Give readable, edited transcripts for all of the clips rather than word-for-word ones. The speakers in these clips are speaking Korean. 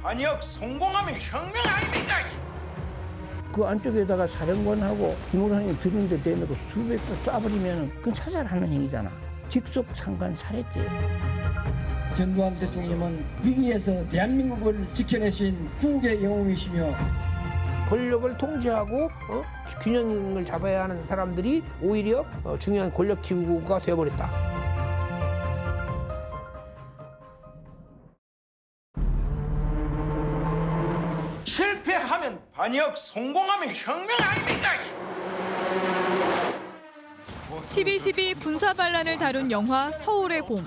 반역 성공하면 혁명 아닙니까? 그 안쪽에다가 사령관하고 김호랑이 들는데 대놓고 수백 발 쏴버리면 그건 사살하는 행위잖아. 직속 상관 살했지. 전두환 대통령은 위기에서 대한민국을 지켜내신 국의 영웅이시며 권력을 통제하고 균형을 잡아야 하는 사람들이 오히려 중요한 권력 기구가 되어버렸다. 실패하면 반역, 성공하면 혁명 아닙니까? 12.12 군사반란을 다룬 영화 서울의 봄.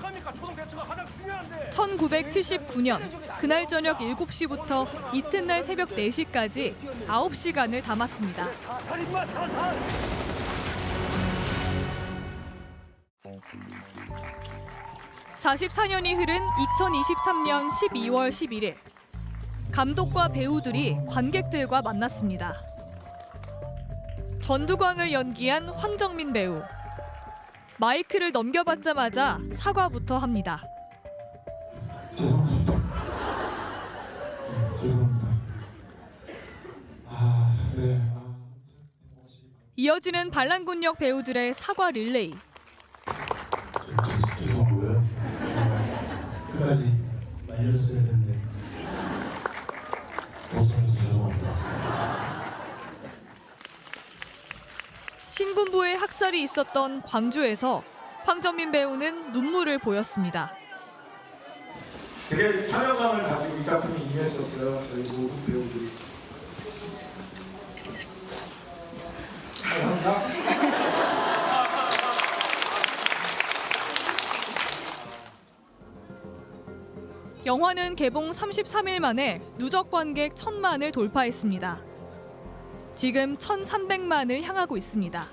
1979년 그날 저녁 7시부터 이튿날 새벽 4시까지 9시간을 담았습니다. 44년이 흐른 2023년 12월 11일. 감독과 배우들이 관객들과 만났습니다. 전두광을 연기한 황정민 배우. 마이크를 넘겨받자마자 사과부터 합니다. 죄송합니다. 죄송합니다. 네. 이어지는 반란군역 배우들의 사과 릴레이. 죄송하고요. 끝까지 말렸어야 했는데 못해서 죄송합니다. 신군부의 학살이 있었던 광주에서 황정민 배우는 눈물을 보였습니다. 되게 사명감을 가지고 이 작품에 임했었어요. 저희 모든 배우들이. 감사합니다. 영화는 개봉 33일 만에 누적 관객 1,000만을 돌파했습니다. 지금 1,300만을 향하고 있습니다.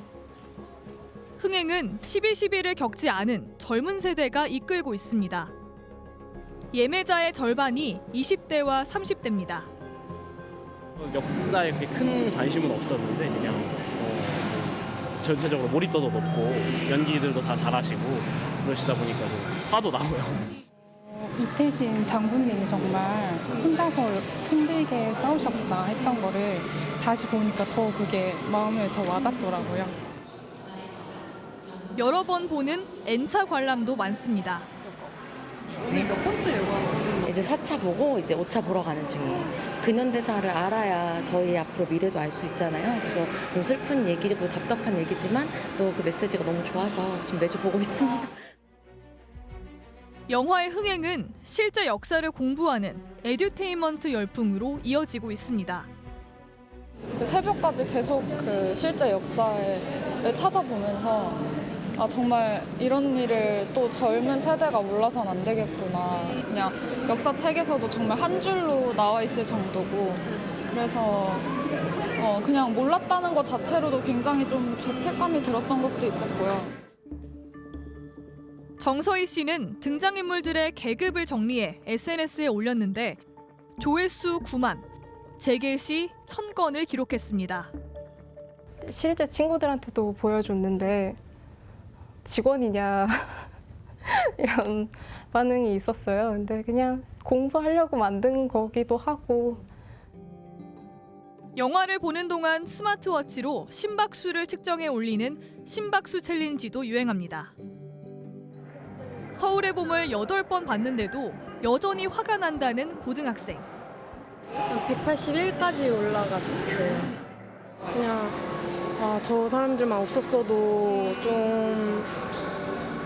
흥행은 12.12를 겪지 않은 젊은 세대가 이끌고 있습니다. 예매자의 절반이 20대와 30대입니다. 역사에 그렇게 큰 관심은 없었는데 그냥 전체적으로 몰입도도 높고 연기들도 다 잘하시고 그러시다 보니까 좀 화도 나고요. 이태신 장군님이 정말 혼자서 힘들게 싸우셨구나 했던 거를 다시 보니까 더 그게 마음에 더 와닿더라고요. 여러 번 보는 N차 관람도 많습니다. 오늘 몇 번째 영화 보시는 거예요? 이제 4차 보고 이제 5차 보러 가는 중이에요. 근현대사를 알아야 저희 앞으로 미래도 알 수 있잖아요. 그래서 좀 슬픈 얘기고 답답한 얘기지만 또 그 메시지가 너무 좋아서 좀 매주 보고 있습니다. 영화의 흥행은 실제 역사를 공부하는 에듀테인먼트 열풍으로 이어지고 있습니다. 새벽까지 계속 그 실제 역사를 찾아보면서 아 정말 이런 일을 또 젊은 세대가 몰라서는 안 되겠구나. 그냥 역사책에서도 정말 한 줄로 나와 있을 정도고 그래서 그냥 몰랐다는 것 자체로도 굉장히 좀 죄책감이 들었던 것도 있었고요. 정서희 씨는 등장인물들의 계급을 정리해 SNS에 올렸는데 조회수 9만, 재길 시 1,000건을 기록했습니다. 실제 친구들한테도 보여줬는데 직원이냐 이런 반응이 있었어요. 근데 그냥 공부하려고 만든 거기도 하고. 영화를 보는 동안 스마트워치로 심박수를 측정해 올리는 심박수 챌린지도 유행합니다. 서울의 봄을 8번 봤는데도 여전히 화가 난다는 고등학생. 181까지 올라갔어요. 그냥 저 사람들만 없었어도 좀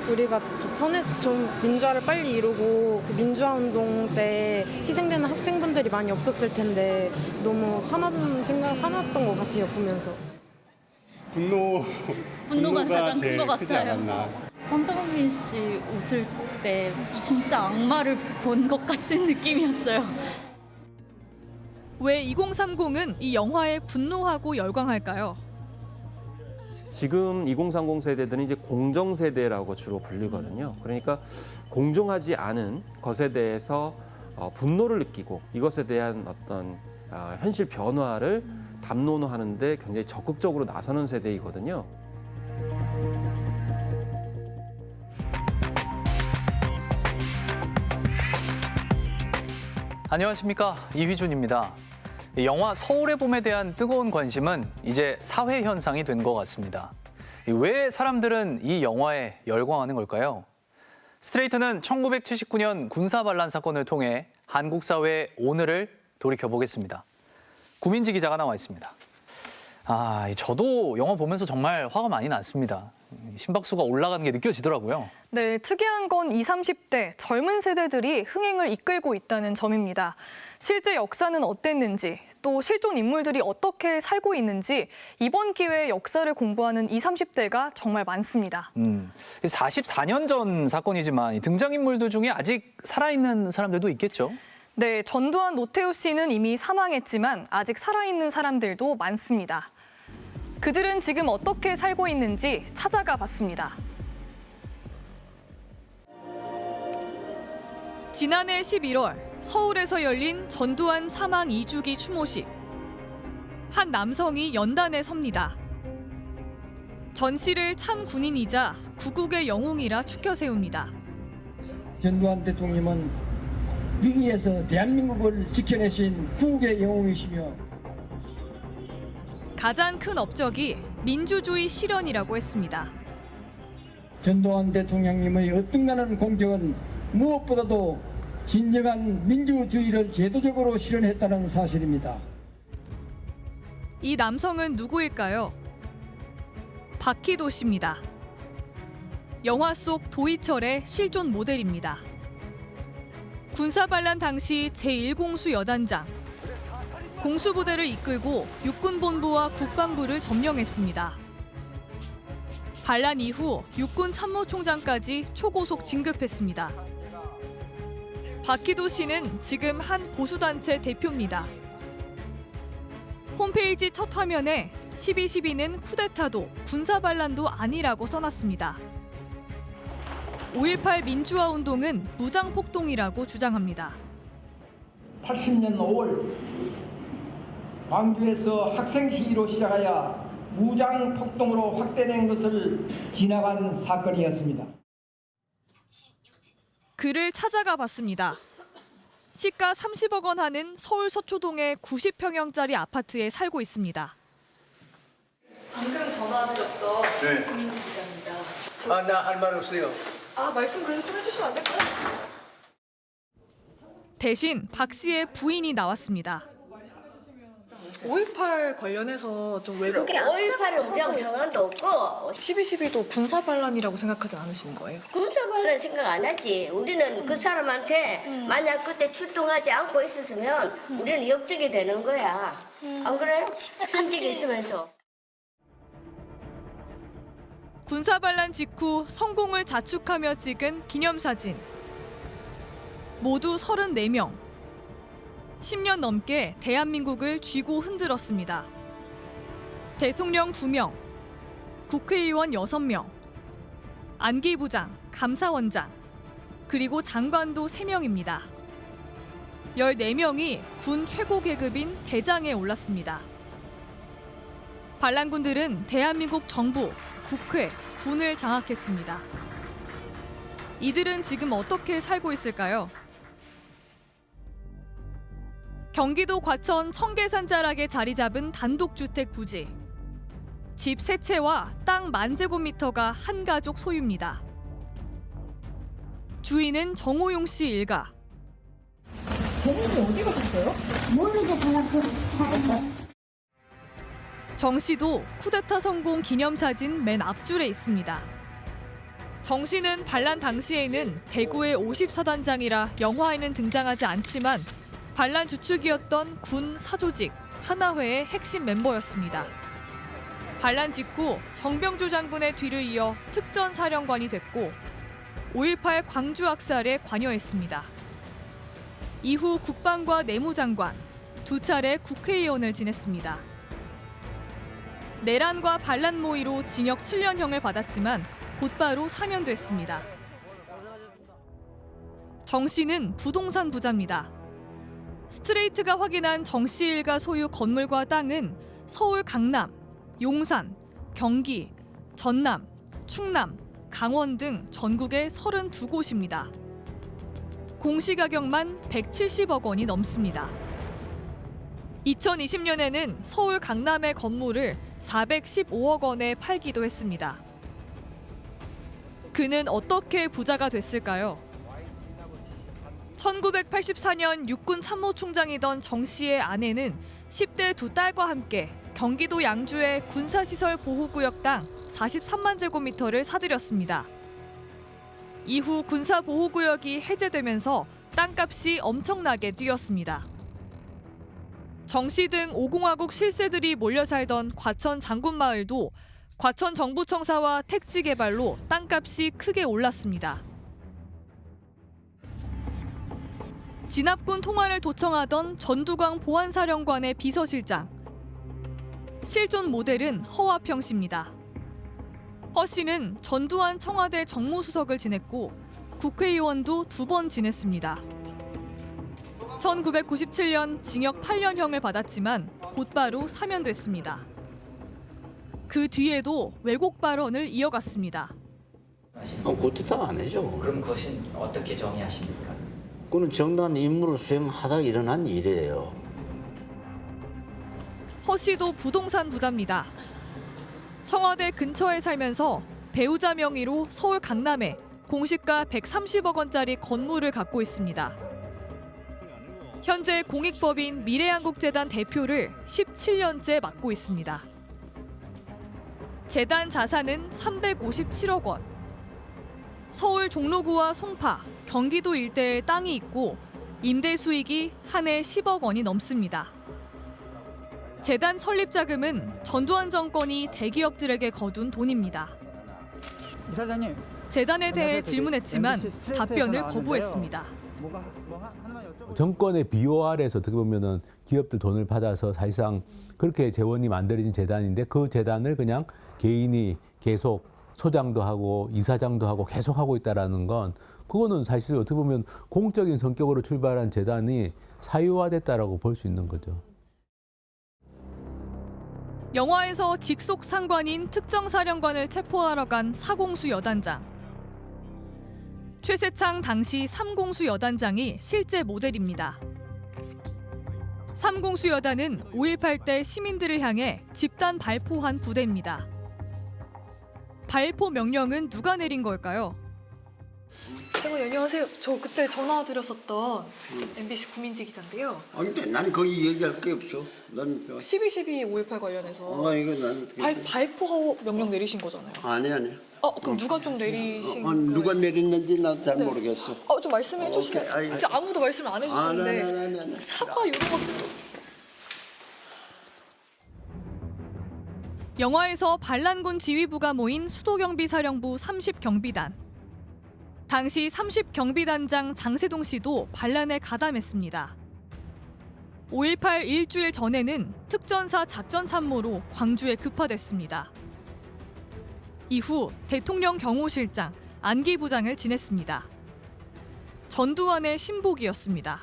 우리가 더 편해서 좀 민주화를 빨리 이루고 그 민주화 운동 때 희생되는 학생분들이 많이 없었을 텐데 너무 화났던 것 같아요 보면서. 분노가 가장 큰 것 같아요. 황정민 씨 웃을 때 진짜 악마를 본 것 같은 느낌이었어요. 왜 2030은 이 영화에 분노하고 열광할까요? 지금 2030 세대들은 이제 공정 세대라고 주로 불리거든요. 그러니까 공정하지 않은 것에 대해서 분노를 느끼고 이것에 대한 어떤 현실 변화를 담론화하는데 굉장히 적극적으로 나서는 세대이거든요. 안녕하십니까, 이휘준입니다. 영화 서울의 봄에 대한 뜨거운 관심은 이제 사회 현상이 된 것 같습니다. 왜 사람들은 이 영화에 열광하는 걸까요? 스트레이트는 1979년 군사반란 사건을 통해 한국 사회의 오늘을 돌이켜보겠습니다. 구민지 기자가 나와 있습니다. 저도 영화 보면서 정말 화가 많이 났습니다. 심박수가 올라가는 게 느껴지더라고요. 네, 특이한 건 20, 30대 젊은 세대들이 흥행을 이끌고 있다는 점입니다. 실제 역사는 어땠는지, 또 실존 인물들이 어떻게 살고 있는지 이번 기회에 역사를 공부하는 20, 30대가 정말 많습니다. 44년 전 사건이지만 등장인물들 중에 아직 살아있는 사람들도 있겠죠? 네, 전두환, 노태우 씨는 이미 사망했지만 아직 살아있는 사람들도 많습니다. 그들은 지금 어떻게 살고 있는지 찾아가 봤습니다. 지난해 11월 서울에서 열린 전두환 사망 2주기 추모식. 한 남성이 연단에 섭니다. 전 씨를 찬 군인이자 구국의 영웅이라 추켜 세웁니다. 전두환 대통령은 위기에서 대한민국을 지켜내신 구국의 영웅이시며 가장 큰 업적이 민주주의 실현이라고 했습니다. 전두환 대통령님의 어중간한 공적은 무엇보다도 진정한 민주주의를 제도적으로 실현했다는 사실입니다. 이 남성은 누구일까요? 박희도 씨입니다. 영화 속 도희철의 실존 모델입니다. 군사반란 당시 제1공수 여단장, 공수부대를 이끌고 육군본부와 국방부를 점령했습니다. 반란 이후 육군참모총장까지 초고속 진급했습니다. 박희도 씨는 지금 한 보수단체 대표입니다. 홈페이지 첫 화면에 12.12는 쿠데타도 군사반란도 아니라고 써놨습니다. 5.18 민주화 운동은 무장폭동이라고 주장합니다. 80년 5월 광주에서 학생 시위로 시작하여 무장폭동으로 확대된 것을 지나간 사건이었습니다. 그를 찾아가 봤습니다. 시가 30억 원 하는 서울 서초동의 90평형짜리 아파트에 살고 있습니다. 방금 전화드렸던 구민지 기자입니다. 나 할 말 없어요. 말씀 그래도 좀 해주시면 안 될까요? 대신 박 씨의 부인이 나왔습니다. 5.18 관련해서 좀 왜? 그게 5.18은 우리하고 상관도 없고 12.12도 군사반란이라고 생각하지 않으시는 거예요? 군사반란 생각 안 하지. 우리는 그 사람한테 만약 그때 출동하지 않고 있었으면 우리는 역적이 되는 거야. 안 그래? 한직에 있으면서. 군사반란 직후 성공을 자축하며 찍은 기념사진. 모두 34명. 10년 넘게 대한민국을 쥐고 흔들었습니다. 대통령 2명, 국회의원 6명, 안기부장, 감사원장, 그리고 장관도 3명입니다. 14명이 군 최고 계급인 대장에 올랐습니다. 반란군들은 대한민국 정부, 국회, 군을 장악했습니다. 이들은 지금 어떻게 살고 있을까요? 경기도 과천 청계산 자락에 자리 잡은 단독주택 부지. 집 3채와 땅 10,000제곱미터가 한 가족 소유입니다. 주인은 정호용 씨 일가. 대리님 어디 가셨어요? 모르게 전화 정 씨도 쿠데타 성공 기념사진 맨 앞줄에 있습니다. 정 씨는 반란 당시에는 대구의 54단장이라 영화에는 등장하지 않지만 반란 주축이었던 군 사조직 하나회의 핵심 멤버였습니다. 반란 직후 정병주 장군의 뒤를 이어 특전사령관이 됐고 5.18 광주 학살에 관여했습니다. 이후 국방과 내무장관, 2차례 국회의원을 지냈습니다. 내란과 반란 모의로 징역 7년형을 받았지만 곧바로 사면됐습니다. 정 씨는 부동산 부자입니다. 스트레이트가 확인한 정 씨 일가 소유 건물과 땅은 서울 강남, 용산, 경기, 전남, 충남, 강원 등 전국의 32곳입니다. 공시가격만 170억 원이 넘습니다. 2020년에는 서울 강남의 건물을 415억 원에 팔기도 했습니다. 그는 어떻게 부자가 됐을까요? 1984년 육군 참모총장이던 정 씨의 아내는 10대 두 딸과 함께 경기도 양주의 군사시설 보호구역 땅 43만 제곱미터를 사들였습니다. 이후 군사보호구역이 해제되면서 땅값이 엄청나게 뛰었습니다. 정 씨 등 5공화국 실세들이 몰려 살던 과천 장군마을도 과천 정부청사와 택지 개발로 땅값이 크게 올랐습니다. 진압군 통화를 도청하던 전두광 보안사령관의 비서실장. 실존 모델은 허화평 씨입니다. 허 씨는 전두환 청와대 정무수석을 지냈고 국회의원도 2번 지냈습니다. 1997년 징역 8년형을 받았지만 곧바로 사면됐습니다. 그 뒤에도 왜곡 발언을 이어갔습니다. 그것도 안 해죠. 그럼 그것은 어떻게 정의하십니까? 그건 정당한 임무를 수행하다 일어난 일이에요. 허 씨도 부동산 부자입니다. 청와대 근처에 살면서 배우자 명의로 서울 강남에 공시가 130억 원짜리 건물을 갖고 있습니다. 현재 공익법인 미래한국재단 대표를 17년째 맡고 있습니다. 재단 자산은 357억 원. 서울 종로구와 송파, 경기도 일대에 땅이 있고 임대 수익이 한 해 10억 원이 넘습니다. 재단 설립 자금은 전두환 정권이 대기업들에게 거둔 돈입니다. 이사장님. 재단에 대해 질문했지만 답변을 거부했습니다. 정권의 비호 아래서 어떻게 보면은 기업들 돈을 받아서 사실상 그렇게 재원이 만들어진 재단인데 그 재단을 그냥 개인이 계속 소장도 하고 이사장도 하고 계속 하고 있다라는 건 그거는 사실 어떻게 보면 공적인 성격으로 출발한 재단이 사유화됐다라고 볼 수 있는 거죠. 영화에서 직속 상관인 특정사령관을 체포하러 간 사공수 여단장. 최세창 당시 삼공수 여단장이 실제 모델입니다. 삼공수 여단은 5.18 때 시민들을 향해 집단 발포한 부대입니다. 발포 명령은 누가 내린 걸까요? 장관님 안녕하세요. 저 그때 전화 드렸었던 MBC 구민지 기자인데요. 아니 근데 난 거기 얘기할 게 없어. 난 12.12 5.18 관련해서 이거 난 발포 명령 내리신 거잖아요. 아니. 그럼 누가 좀 내리신 누가 내렸는지 난 잘 모르겠어. 좀 말씀해 주시면. 진짜 아무도 말씀을 안 해주시는데 사과 이런 것도. 영화에서 반란군 지휘부가 모인 수도경비사령부 30경비단. 당시 30경비단장 장세동 씨도 반란에 가담했습니다. 5.18 일주일 전에는 특전사 작전참모로 광주에 급파됐습니다. 이후 대통령 경호실장, 안기부장을 지냈습니다. 전두환의 신복이었습니다.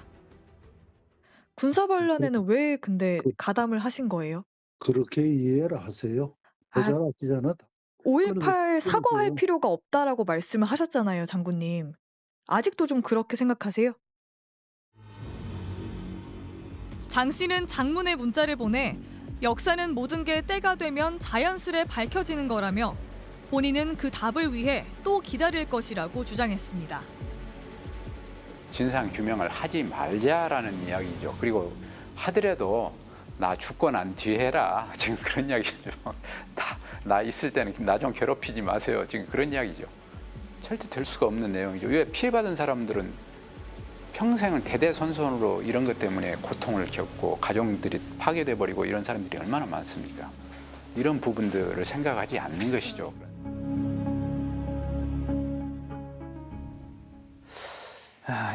군사반란에는 왜 근데 가담을 하신 거예요? 그렇게 이해를 하세요. 잘 아시잖아. 5.18 사과할 필요가 없다라고 말씀을 하셨잖아요, 장군님. 아직도 좀 그렇게 생각하세요? 장 씨는 장문의 문자를 보내 역사는 모든 게 때가 되면 자연스레 밝혀지는 거라며 본인은 그 답을 위해 또 기다릴 것이라고 주장했습니다. 진상 규명을 하지 말자라는 이야기죠. 그리고 하더라도 나 죽고 난 뒤에 해라. 지금 그런 이야기죠. 나 있을 때는 나 좀 괴롭히지 마세요. 지금 그런 이야기죠. 절대 될 수가 없는 내용이죠. 왜 피해받은 사람들은 평생을 대대손손으로 이런 것 때문에 고통을 겪고 가정들이 파괴돼 버리고 이런 사람들이 얼마나 많습니까? 이런 부분들을 생각하지 않는 것이죠.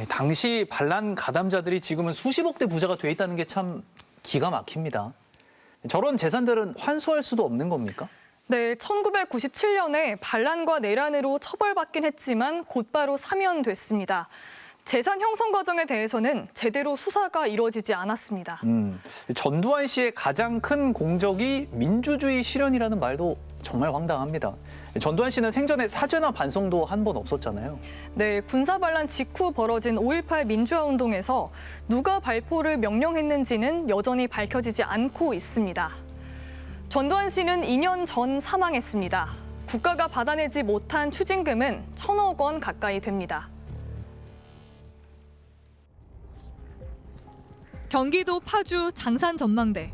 당시 반란 가담자들이 지금은 수십억대 부자가 돼 있다는 게 참 기가 막힙니다. 저런 재산들은 환수할 수도 없는 겁니까? 네, 1997년에 반란과 내란으로 처벌받긴 했지만 곧바로 사면됐습니다. 재산 형성 과정에 대해서는 제대로 수사가 이루어지지 않았습니다. 전두환 씨의 가장 큰 공적이 민주주의 실현이라는 말도 정말 황당합니다. 전두환 씨는 생전에 사죄나 반성도 한 번 없었잖아요. 네, 군사 반란 직후 벌어진 5.18 민주화 운동에서 누가 발포를 명령했는지는 여전히 밝혀지지 않고 있습니다. 전두환 씨는 2년 전 사망했습니다. 국가가 받아내지 못한 추징금은 1,000억 원 가까이 됩니다. 경기도 파주 장산 전망대.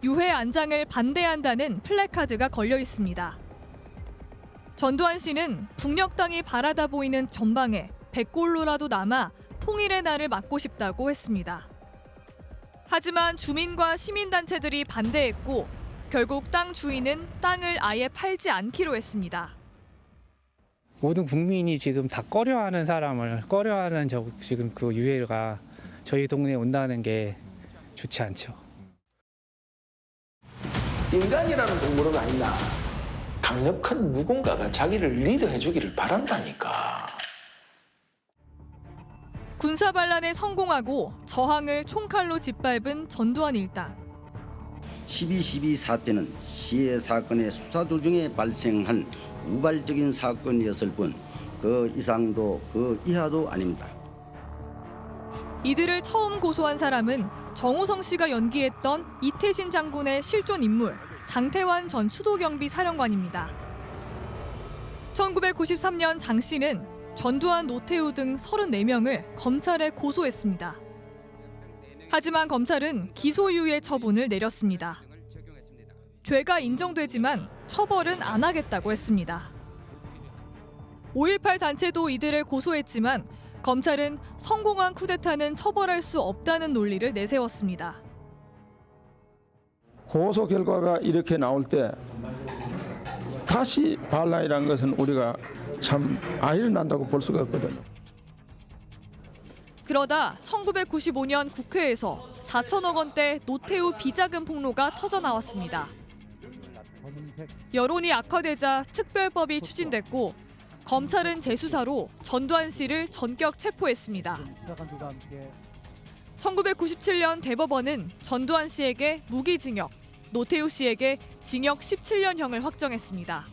유해 안장을 반대한다는 플래카드가 걸려 있습니다. 전두환 씨는 북녘 땅이 바라다 보이는 전방에 100골로라도 남아 통일의 날을 맞고 싶다고 했습니다. 하지만 주민과 시민단체들이 반대했고 결국 땅 주인은 땅을 아예 팔지 않기로 했습니다. 모든 국민이 지금 다 꺼려하는 사람을 꺼려하는 지금 그 유해가 저희 동네에 온다는 게 좋지 않죠. 인간이라는 동물은 아니다. 강력한 누군가가 자기를 리드해 주기를 바란다니까. 군사 반란에 성공하고 저항을 총칼로 짓밟은 전두환 일당. 12.12 사태는 시해 사건의 수사 도중에 발생한 우발적인 사건이었을 뿐 그 이상도 그 이하도 아닙니다. 이들을 처음 고소한 사람은 정우성 씨가 연기했던 이태신 장군의 실존 인물 장태환 전 수도경비 사령관입니다. 1993년 장 씨는 전두환, 노태우 등 34명을 검찰에 고소했습니다. 하지만 검찰은 기소유예 처분을 내렸습니다. 죄가 인정되지만 처벌은 안 하겠다고 했습니다. 5.18 단체도 이들을 고소했지만 검찰은 성공한 쿠데타는 처벌할 수 없다는 논리를 내세웠습니다. 고소 결과가 이렇게 나올 때 다시 반란이라는 것은 우리가 참 아이를 낳는다고 볼 수가 없거든요. 그러다 1995년 국회에서 4천억 원대 노태우 비자금 폭로가 터져 나왔습니다. 여론이 악화되자 특별법이 추진됐고 검찰은 재수사로 전두환 씨를 전격 체포했습니다. 1997년 대법원은 전두환 씨에게 무기징역, 노태우 씨에게 징역 17년형을 확정했습니다.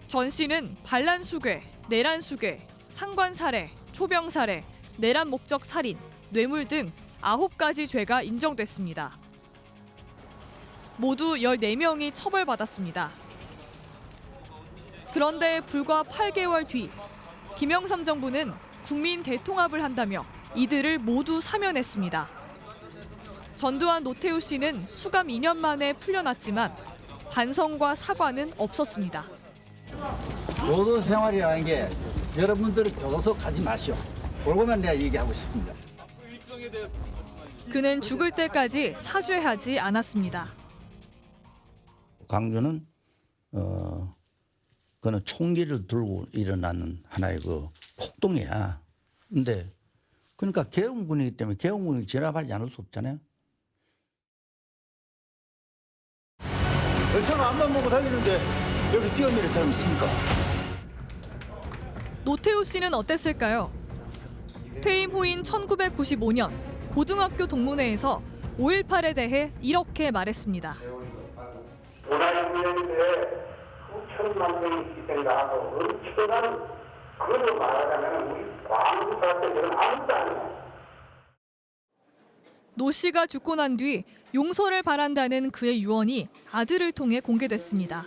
전 씨는 반란 수괴, 내란 수괴, 상관 살해, 초병 살해, 내란 목적 살인, 뇌물 등 9가지 죄가 인정됐습니다. 모두 14명이 처벌받았습니다. 그런데 불과 8개월 뒤 김영삼 정부는 국민 대통합을 한다며 이들을 모두 사면했습니다. 전두환, 노태우 씨는 수감 2년 만에 풀려났지만 반성과 사과는 없었습니다. 교도 생활이라는 게 여러분들 교도소 가지 마시오. 그러고만 내가 얘기하고 싶습니다. 그는 죽을 때까지 사죄하지 않았습니다. 광주는 그는 총기를 들고 일어나는 하나의 그 폭동이야. 근데 그러니까 계엄군이기 때문에 계엄군이 진압하지 않을 수 없잖아요. 열차가 앞만 보고 달리는데 여기 뛰어내릴 사람 있습니까? 노태우 씨는 어땠을까요? 퇴임 후인 1995년 고등학교 동문회에서 5.18에 대해 이렇게 말했습니다. 문화혁명에 수천만 명이 희생당하고 엄청난 그걸로 말하자면 우리 광주 사람들은 아무도 아니에요. 노 씨가 죽고 난 뒤 용서를 바란다는 그의 유언이 아들을 통해 공개됐습니다.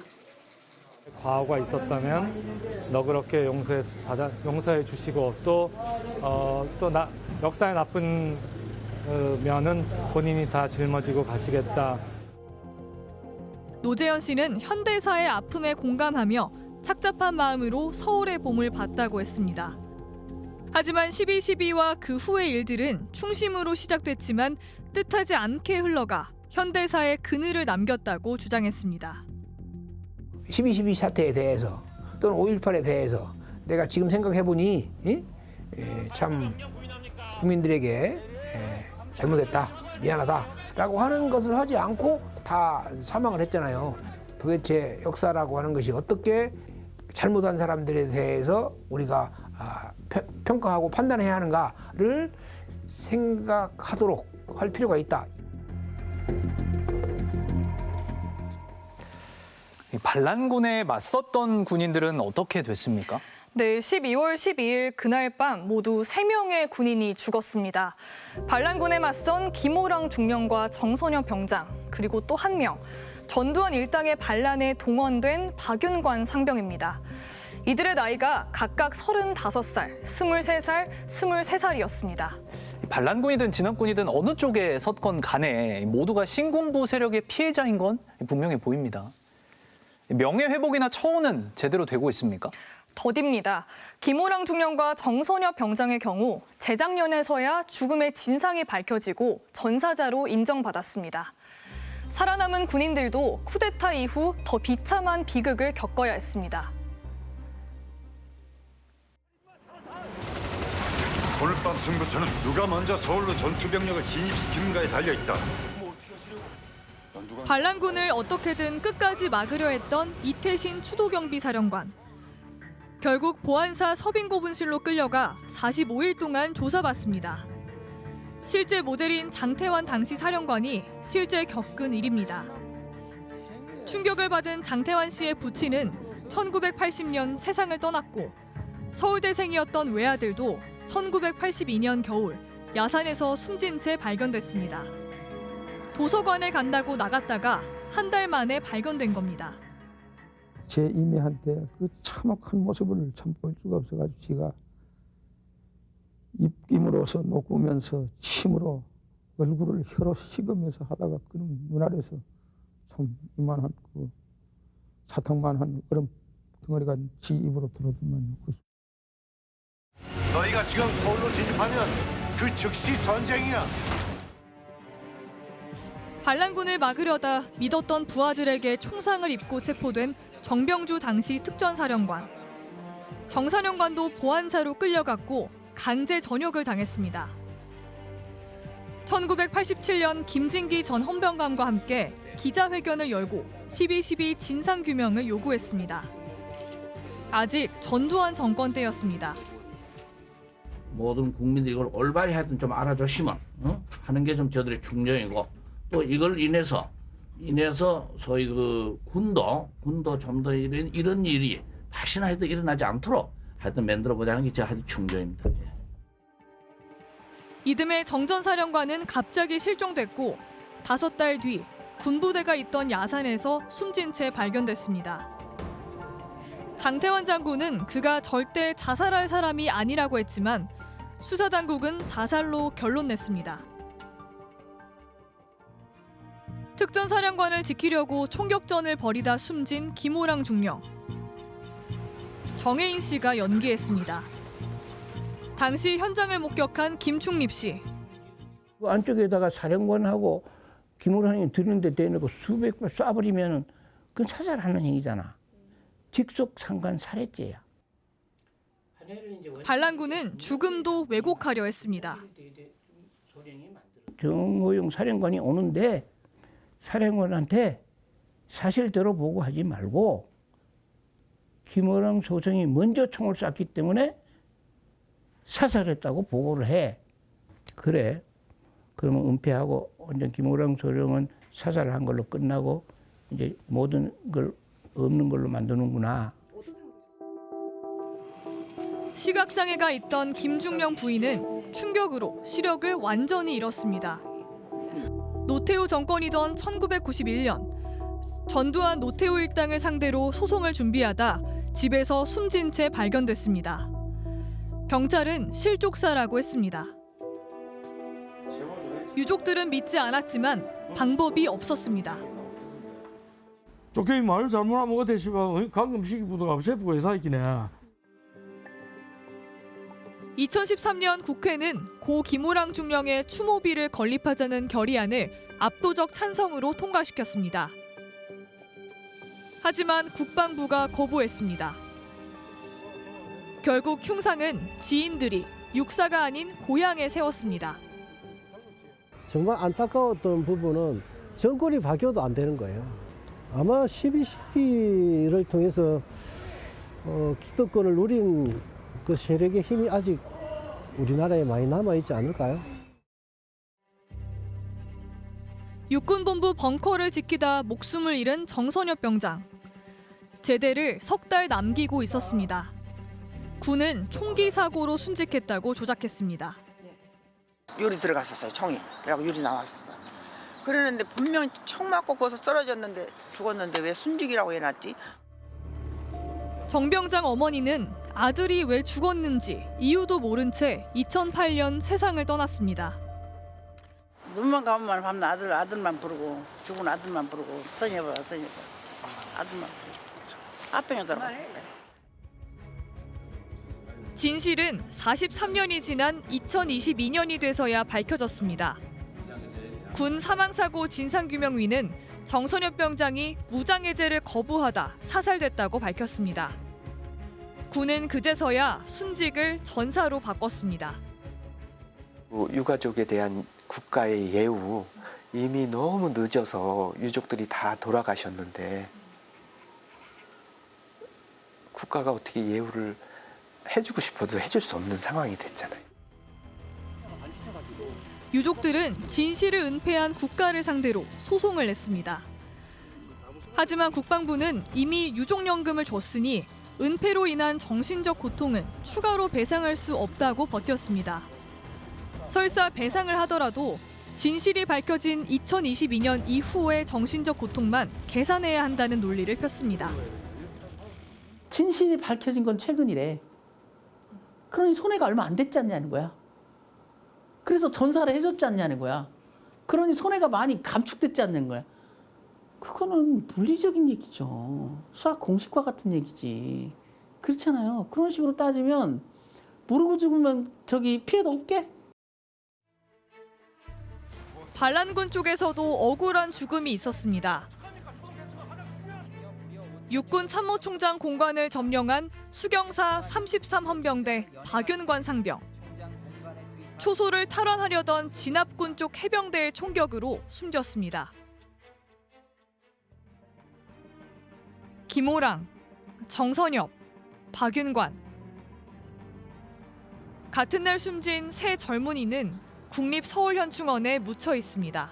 과오가 있었다면 너그럽게 용서해 주시고 또 역사의 나쁜 면은 본인이 다 짊어지고 가시겠다. 노재현 씨는 현대사의 아픔에 공감하며 착잡한 마음으로 서울의 봄을 봤다고 했습니다. 하지만 12.12와 그 후의 일들은 충심으로 시작됐지만 뜻하지 않게 흘러가 현대사에 그늘을 남겼다고 주장했습니다. 12.12 사태에 대해서 또는 5.18에 대해서 내가 지금 생각해보니 참 국민들에게 잘못했다, 미안하다라고 하는 것을 하지 않고 다 사망을 했잖아요. 도대체 역사라고 하는 것이 어떻게 잘못한 사람들에 대해서 우리가 평가하고 판단해야 하는가를 생각하도록 할 필요가 있다. 반란군에 맞섰던 군인들은 어떻게 됐습니까? 네, 12월 12일 그날 밤 모두 3명의 군인이 죽었습니다. 반란군에 맞선 김호랑 중령과 정선엽 병장, 그리고 또 1명, 전두환 일당의 반란에 동원된 박윤관 상병입니다. 이들의 나이가 각각 35살, 23살, 23살이었습니다. 반란군이든 진압군이든 어느 쪽에 섰건 간에 모두가 신군부 세력의 피해자인 건 분명해 보입니다. 명예회복이나 처우는 제대로 되고 있습니까? 더딥니다. 김호랑 중령과 정선엽 병장의 경우 재작년에서야 죽음의 진상이 밝혀지고 전사자로 인정받았습니다. 살아남은 군인들도 쿠데타 이후 더 비참한 비극을 겪어야 했습니다. 오늘 밤 승부처는 누가 먼저 서울로 전투병력을 진입시키는가에 달려있다. 반란군을 어떻게든 끝까지 막으려 했던 이태신 추도경비사령관. 결국 보안사 서빙고분실로 끌려가 45일 동안 조사받습니다. 실제 모델인 장태환 당시 사령관이 실제 겪은 일입니다. 충격을 받은 장태환 씨의 부친은 1980년 세상을 떠났고 서울대생이었던 외아들도 1982년 겨울 야산에서 숨진 채 발견됐습니다. 도서관에 간다고 나갔다가 한 달 만에 발견된 겁니다. 제 이미한테 그 참혹한 모습을 참 볼 수가 없어가지고 지가 입김으로서 녹으면서 침으로 얼굴을 혀로 씹으면서 하다가 그 눈 아래서 참 이만한 그 사탕만한 얼음 덩어리가 지 입으로 들어들면 너희가 지금 서울로 진입하면 그 즉시 전쟁이야. 반란군을 막으려다 믿었던 부하들에게 총상을 입고 체포된 정병주 당시 특전사령관. 정사령관도 보안사로 끌려갔고 강제 전역을 당했습니다. 1987년 김진기 전 헌병감과 함께 기자회견을 열고 12.12 진상규명을 요구했습니다. 아직 전두환 정권 때였습니다. 모든 국민들이 이걸 올바리 하여튼 좀 알아줬으면 하는 게 좀 저들의 충정이고, 또 이걸 인해서 소위 그 군도 좀 더 이런 일이 다시는 하여튼 일어나지 않도록 하여튼 만들어보자는 게 제 하여튼 충정입니다. 이듬해 정전 사령관은 갑자기 실종됐고 5달 뒤 군부대가 있던 야산에서 숨진 채 발견됐습니다. 장태환 장군은 그가 절대 자살할 사람이 아니라고 했지만 수사당국은 자살로 결론 냈습니다. 특전사령관을 지키려고 총격전을 벌이다 숨진 김호랑 중령. 정혜인 씨가 연기했습니다. 당시 현장을 목격한 김충립 씨. 그 안쪽에다가 사령관하고 김호랑이 들는데 대놓고 수백 발 쏴버리면 그건 사살하는 행위잖아. 직속 상관 살해죄야. 반란군은 죽음도 왜곡하려 했습니다. 정호용 사령관이 오는데 사령관한테 사실대로 보고하지 말고 김호랑 소장이 먼저 총을 쐈기 때문에 사살했다고 보고를 해. 그래. 그러면 은폐하고 완전 김호랑 소령은 사살한 걸로 끝나고 이제 모든 걸 없는 걸로 만드는구나. 시각장애가 있던 김중령 부인은 충격으로 시력을 완전히 잃었습니다. 노태우 정권이던 1991년 전두환 노태우 일당을 상대로 소송을 준비하다 집에서 숨진 채 발견됐습니다. 경찰은 실족사라고 했습니다. 유족들은 믿지 않았지만 방법이 없었습니다. 쫓겨이 말 잘못하면 어때 씨발 강금시기부도가 세포가 회사있기네. 2013년 국회는 고 김호랑 중령의 추모비를 건립하자는 결의안을 압도적 찬성으로 통과시켰습니다. 하지만 국방부가 거부했습니다. 결국 흉상은 지인들이 육사가 아닌 고향에 세웠습니다. 정말 안타까웠던 부분은 정권이 바뀌어도 안 되는 거예요. 아마 12.12를 통해서 기득권을 누린 그 세력의 힘이 아직 우리나라에 많이 남아있지 않을까요? 육군본부 벙커를 지키다 목숨을 잃은 정선엽 병장. 제대를 석 달 남기고 있었습니다. 군은 총기 사고로 순직했다고 조작했습니다. 유리 들어갔었어요. 총이. 그래갖고 유리 나왔었어. 그러는데 분명히 총 맞고 거기서 쓰러졌는데 죽었는데 왜 순직이라고 해놨지? 정 병장 어머니는 아들이 왜 죽었는지 이유도 모른 채 2008년 세상을 떠났습니다. 눈만 감으면 밤낮 아들만 부르고 죽은 아들만 부르고 선여봐 아들만 부르고 아병에 들어갔어요. 진실은 43년이 지난 2022년이 돼서야 밝혀졌습니다. 군 사망사고 진상규명위는 정선엽 병장이 무장해제를 거부하다 사살됐다고 밝혔습니다. 군은 그제서야 순직을 전사로 바꿨습니다. 유가족에 대한 국가의 예우, 이미 너무 늦어서 유족들이 다 돌아가셨는데 국가가 어떻게 예우를 해주고 싶어도 해줄 수 없는 상황이 됐잖아요. 유족들은 진실을 은폐한 국가를 상대로 소송을 냈습니다. 하지만 국방부는 이미 유족연금을 줬으니 은폐로 인한 정신적 고통은 추가로 배상할 수 없다고 버텼습니다. 설사 배상을 하더라도 진실이 밝혀진 2022년 이후의 정신적 고통만 계산해야 한다는 논리를 폈습니다. 진실이 밝혀진 건 최근이래. 그러니 손해가 얼마 안 됐지 않냐는 거야. 그래서 전사를 해줬지 않냐는 거야. 그러니 손해가 많이 감축됐지 않는 거야. 그거는 물리적인 얘기죠. 수학 공식과 같은 얘기지. 그렇잖아요. 그런 식으로 따지면 모르고 죽으면 저기 피해도 없게? 반란군 쪽에서도 억울한 죽음이 있었습니다. 육군 참모총장 공관을 점령한 수경사 33헌병대 박윤관 상병. 초소를 탈환하려던 진압군 쪽 해병대의 총격으로 숨졌습니다. 김호랑, 정선엽, 박윤관. 같은 날 숨진 세 젊은이는 국립서울현충원에 묻혀 있습니다.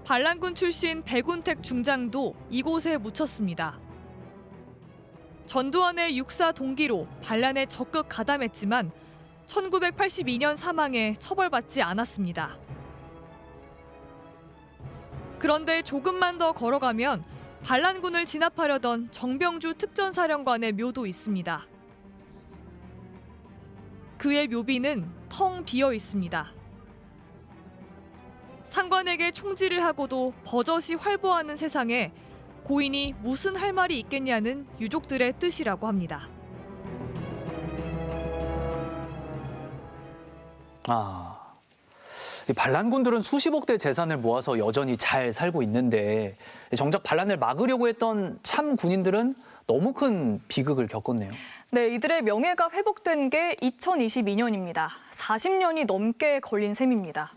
반란군 출신 백운택 중장도 이곳에 묻혔습니다. 전두환의 육사 동기로 반란에 적극 가담했지만 1982년 사망에 처벌받지 않았습니다. 그런데 조금만 더 걸어가면 반란군을 진압하려던 정병주 특전사령관의 묘도 있습니다. 그의 묘비는 텅 비어 있습니다. 상관에게 총질을 하고도 버젓이 활보하는 세상에 고인이 무슨 할 말이 있겠냐는 유족들의 뜻이라고 합니다. 이 반란군들은 수십억 대 재산을 모아서 여전히 잘 살고 있는데 정작 반란을 막으려고 했던 참 군인들은 너무 큰 비극을 겪었네요. 네, 이들의 명예가 회복된 게 2022년입니다. 40년이 넘게 걸린 셈입니다.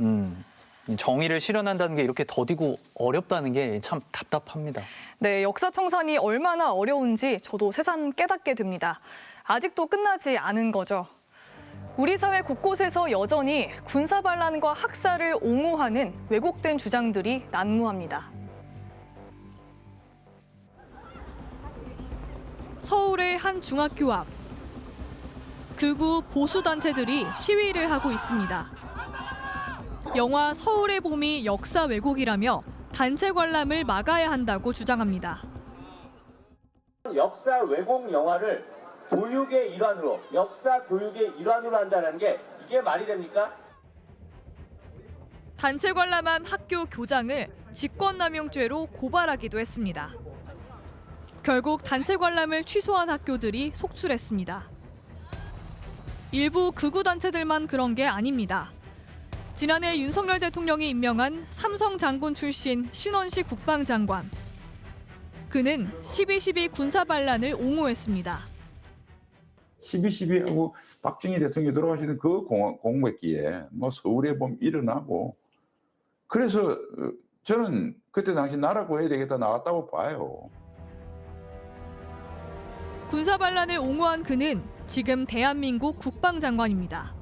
정의를 실현한다는 게 이렇게 더디고 어렵다는 게 참 답답합니다. 네, 역사청산이 얼마나 어려운지 저도 새삼 깨닫게 됩니다. 아직도 끝나지 않은 거죠. 우리 사회 곳곳에서 여전히 군사반란과 학살을 옹호하는 왜곡된 주장들이 난무합니다. 서울의 한 중학교 앞. 극우 보수단체들이 시위를 하고 있습니다. 영화 서울의 봄이 역사 왜곡이라며 단체 관람을 막아야 한다고 주장합니다. 역사 왜곡 영화를 교육의 일환으로, 역사 교육의 일환으로 한다는 게 이게 말이 됩니까? 단체 관람한 학교 교장을 직권남용죄로 고발하기도 했습니다. 결국 단체 관람을 취소한 학교들이 속출했습니다. 일부 극우 단체들만 그런 게 아닙니다. 지난해 윤석열 대통령이 임명한 삼성 장군 출신 신원식 국방장관. 그는 12.12 군사반란을 옹호했습니다. 12.12하고 박정희 대통령이 돌아가시는 그 공백기에 뭐 서울에 보면 일어나고 그래서 저는 그때 당시 나라 구해야 되겠다 나왔다고 봐요. 군사반란을 옹호한 그는 지금 대한민국 국방장관입니다.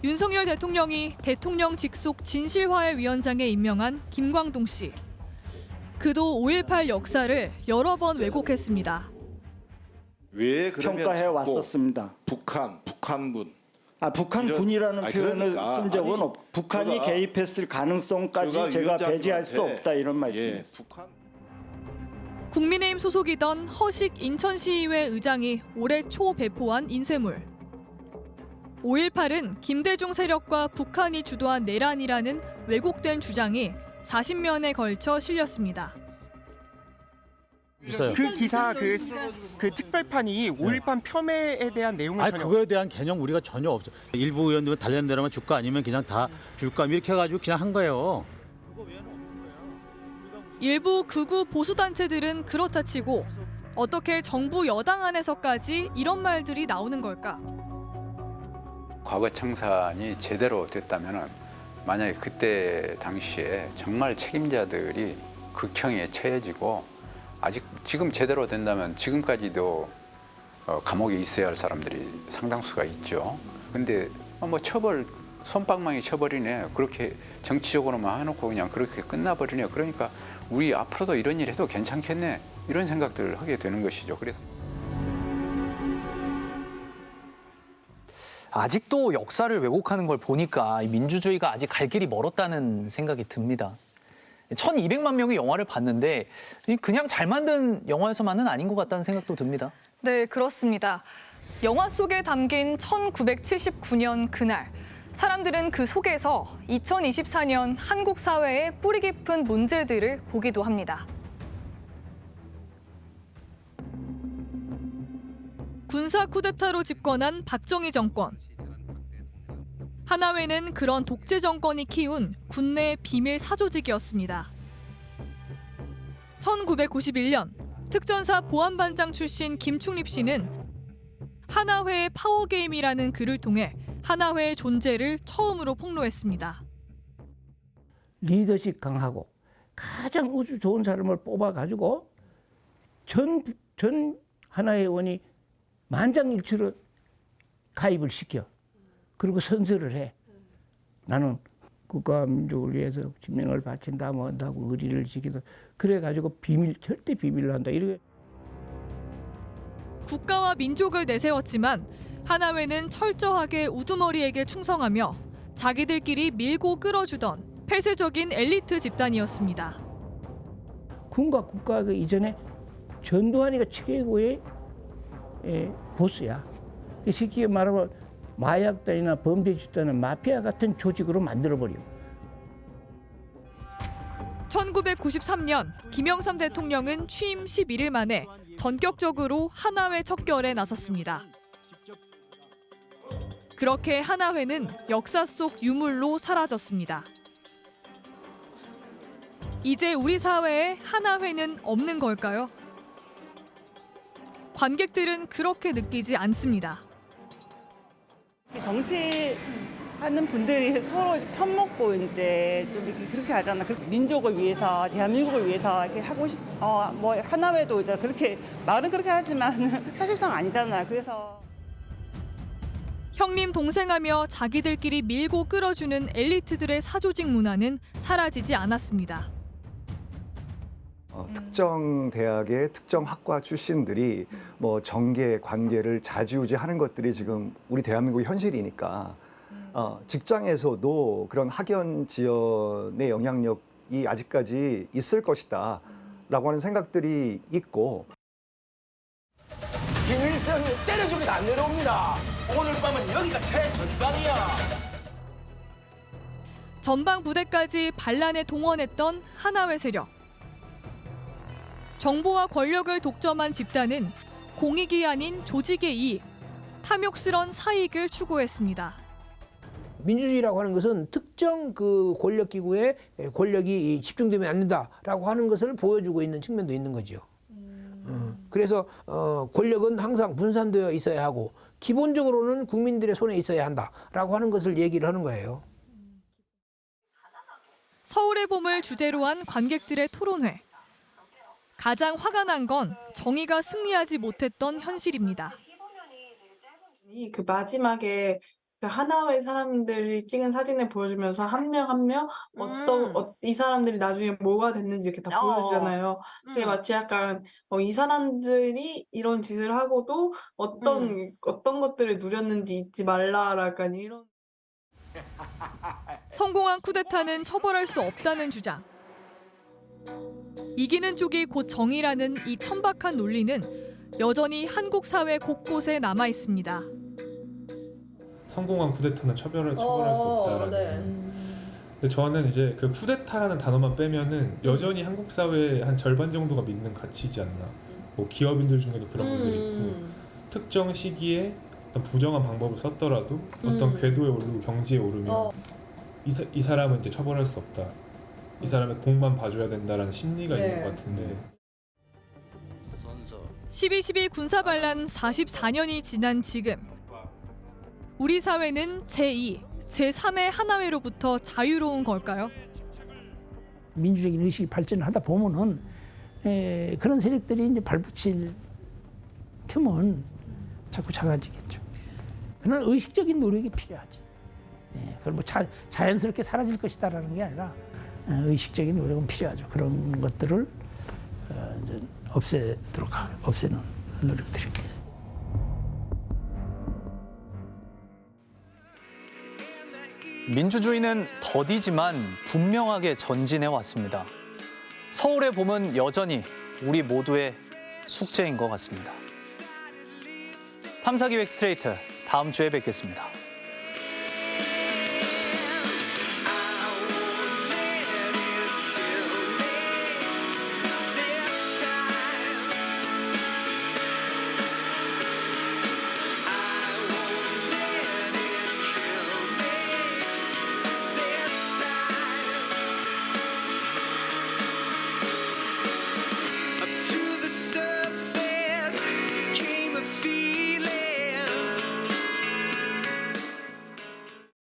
윤석열 대통령이 대통령 직속 진실화해 위원장에 임명한 김광동 씨. 그도 5.18 역사를 여러 번 왜곡했습니다. 왜 평가해 왔었습니다. 북한군. 북한군이라는 표현을 쓴 적은 없고 북한이 개입했을 가능성까지 제가 배제할 수 없다 이런 말씀입니다. 국민의힘 소속이던 허식 인천시의회 의장이 올해 초 배포한 인쇄물. 5.18은 김대중 세력과 북한이 주도한 내란이라는 왜곡된 주장이 40면에 걸쳐 실렸습니다. 그 기사 그 특별판이 5.18 폄훼에 대한 내용은 전혀 그거에 대한 개념 우리가 전혀 없어. 일부 의원들은 달라는 대로만 줄까 아니면 그냥 다 줄까 이렇게 해가지고 그냥 한 거예요. 일부 극우 보수단체들은 그렇다 치고 어떻게 정부 여당 안에서까지 이런 말들이 나오는 걸까? 과거 청산이 제대로 됐다면 만약에 그때 당시에 정말 책임자들이 극형에 처해지고 아직 지금 제대로 된다면 지금까지도 감옥에 있어야 할 사람들이 상당수가 있죠. 근데 뭐 손방망이 쳐버리네. 그렇게 정치적으로만 해놓고 그냥 그렇게 끝나버리네. 그러니까 우리 앞으로도 이런 일 해도 괜찮겠네. 이런 생각들을 하게 되는 것이죠. 그래서 아직도 역사를 왜곡하는 걸 보니까 민주주의가 아직 갈 길이 멀었다는 생각이 듭니다. 1200만 명이 영화를 봤는데 그냥 잘 만든 영화에서만은 아닌 것 같다는 생각도 듭니다. 네, 그렇습니다. 영화 속에 담긴 1979년 그날, 사람들은 그 속에서 2024년 한국 사회의 뿌리 깊은 문제들을 보기도 합니다. 군사 쿠데타로 집권한 박정희 정권. 하나회는 그런 독재 정권이 키운 군내 비밀 사조직이었습니다. 1991년 특전사 보안반장 출신 김충립 씨는 하나회의 파워게임이라는 글을 통해 하나회의 존재를 처음으로 폭로했습니다. 리더십 강하고 가장 우수 좋은 사람을 뽑아가지고 전 하나회원이 만장일치로 가입을 시켜. 그리고 선서를 해. 나는 국가와 민족을 위해서 진명을 바친다, 뭐 한다고 의리를 지키다. 그래가지고 절대 비밀로 한다. 이렇게. 국가와 민족을 내세웠지만 하나회는 철저하게 우두머리에게 충성하며 자기들끼리 밀고 끌어주던 폐쇄적인 엘리트 집단이었습니다. 군과 국가 그 이전에 전두환이가 최고의 보스야. 쉽게 말하면 마약단이나 범죄 집단은 마피아 같은 조직으로 만들어버려. 1993년 김영삼 대통령은 취임 11일 만에 전격적으로 하나회 척결에 나섰습니다. 그렇게 하나회는 역사 속 유물로 사라졌습니다. 이제 우리 사회에 하나회는 없는 걸까요? 관객들은 그렇게 느끼지 않습니다. 정치하는 분들이 서로 편먹고 이제 좀 이렇게 그렇게 하잖아. 민족을 위해서, 대한민국을 위해서 이렇게 하고 뭐 하나회도 이제 그렇게 말은 그렇게 하지만 사실상 아니잖아. 그래서 형님 동생하며 자기들끼리 밀고 끌어주는 엘리트들의 사조직 문화는 사라지지 않았습니다. 특정 대학의 특정 학과 출신들이 뭐 정계 관계를 좌지우지하는 것들이 지금 우리 대한민국 현실이니까 직장에서도 그런 학연 지연의 영향력이 아직까지 있을 것이다라고 하는 생각들이 있고. 김일성 때려주기도 안 내려옵니다. 오늘 밤은 여기가 최전방이야. 전방 부대까지 반란에 동원했던 하나회 세력. 정보와 권력을 독점한 집단은 공익이 아닌 조직의 이익, 탐욕스런 사익을 추구했습니다. 민주주의라고 하는 것은 특정 그 권력 기구에 권력이 집중되면 안 된다라고 하는 것을 보여주고 있는 측면도 있는 거죠. 그래서 권력은 항상 분산되어 있어야 하고 기본적으로는 국민들의 손에 있어야 한다라고 하는 것을 얘기를 하는 거예요. 서울의 봄을 주제로 한 관객들의 토론회. 가장 화가 난 건 정의가 승리하지 못했던 현실입니다. 그 마지막에 그 하나의 사람들이 찍은 사진을 보여주면서 한 명 한 명 이 사람들이 나중에 뭐가 됐는지 이렇게 다 보여주잖아요. 그게 마치 약간 이 사람들이 이런 짓을 하고도 어떤 것들을 누렸는지 잊지 말라 약간 이런. 성공한 쿠데타는 처벌할 수 없다는 주장. 이기는 쪽이 곧 정의라는 이 천박한 논리는 여전히 한국 사회 곳곳에 남아 있습니다. 성공한 쿠데타는 처벌할 수 없다라는. 근데 저는 이제 그 쿠데타라는 단어만 빼면은 여전히 한국 사회의 한 절반 정도가 믿는 가치지 않나. 뭐 기업인들 중에도 그런 분들이 있고 특정 시기에 어떤 부정한 방법을 썼더라도 어떤 궤도에 오르고 경지에 오르면 이 사람은 이제 처벌할 수 없다. 이 사람의 공만 봐줘야 된다라는 심리가 있는 것 같은데. 12.12 군사반란 44년이 지난 지금 우리 사회는 제2, 제3의 하나회로부터 자유로운 걸까요? 민주적인 의식이 발전을 하다 보면은 그런 세력들이 이제 발붙일 틈은 자꾸 작아지겠죠. 그런 의식적인 노력이 필요하지. 그걸 뭐 자연스럽게 사라질 것이다라는 게 아니라 의식적인 노력은 필요하죠. 그런 것들을 없애는 노력들이. 민주주의는 더디지만 분명하게 전진해 왔습니다. 서울의 봄은 여전히 우리 모두의 숙제인 것 같습니다. 탐사기획 스트레이트 다음 주에 뵙겠습니다.